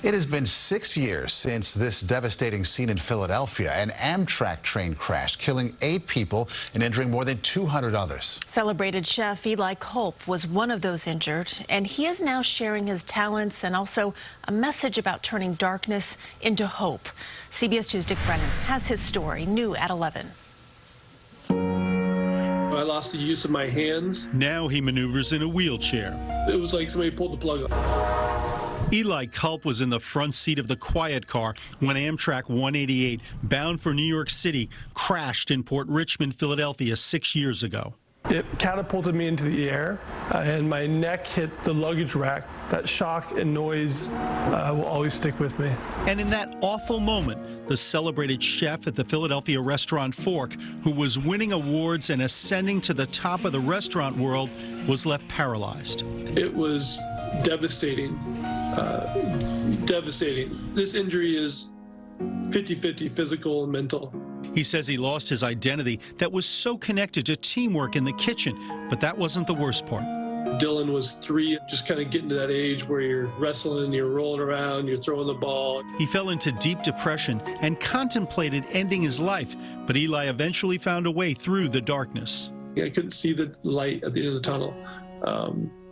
It has been 6 years since this devastating scene in Philadelphia. An Amtrak train crashed, killing 8 people and injuring more than 200 others. Celebrated chef Eli Kulp was one of those injured, and he is now sharing his talents and also a message about turning darkness into hope. CBS 2's Brennan has his story, new at 11. I lost the use of my hands. Now he maneuvers in a wheelchair. It was like somebody pulled the plug off. Eli Kulp was in the front seat of the quiet car when Amtrak 188, bound for New York City, crashed in Port Richmond, Philadelphia 6 years ago. It catapulted me into the air, and my neck hit the luggage rack. That shock and noise will always stick with me. And in that awful moment, the celebrated chef at the Philadelphia restaurant Fork, who was winning awards and ascending to the top of the restaurant world, was left paralyzed. It was devastating. Devastating. This injury is 50-50, physical and mental. He says he lost his identity that was so connected to teamwork in the kitchen, but that wasn't the worst part. Dylan was 3, just kind of getting to that age where you're wrestling, you're rolling around, you're throwing the ball. He fell into deep depression and contemplated ending his life, but Eli eventually found a way through the darkness. I couldn't see the light at the end of the tunnel.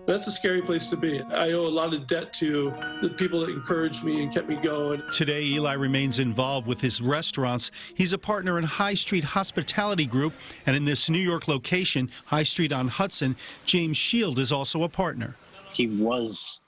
That's a scary place to be. I owe a lot of debt to the people that encouraged me and kept me going. Today, Eli remains involved with his restaurants. He's a partner in High Street Hospitality Group, and in this New York location, High Street on Hudson, James Shield is also a partner. He was,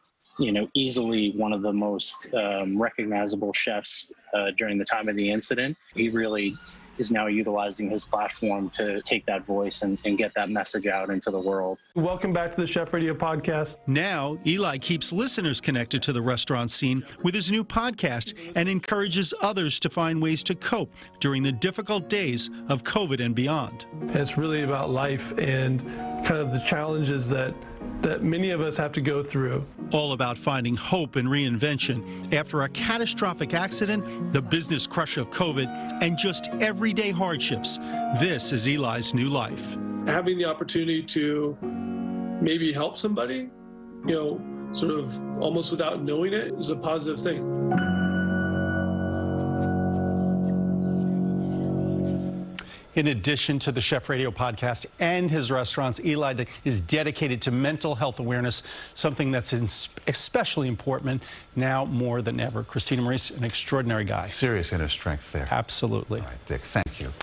easily one of the most recognizable chefs during the time of the incident. He really is now utilizing his platform to take that voice and get that message out into the world. Welcome back to the Chef Radio podcast. Now, Eli keeps listeners connected to the restaurant scene with his new podcast and encourages others to find ways to cope during the difficult days of COVID and beyond. It's really about life and kind of the challenges that many of us have to go through. All about finding hope and reinvention after a catastrophic accident, the business crush of COVID, and just everyday hardships. This is Eli's new life. Having the opportunity to maybe help somebody, sort of almost without knowing it, is a positive thing. In addition to the Chef Radio podcast and his restaurants, Eli is dedicated to mental health awareness, something that's especially important now more than ever. Christina Maurice, an extraordinary guy. Serious inner strength there. Absolutely. All right, Dick, thank you.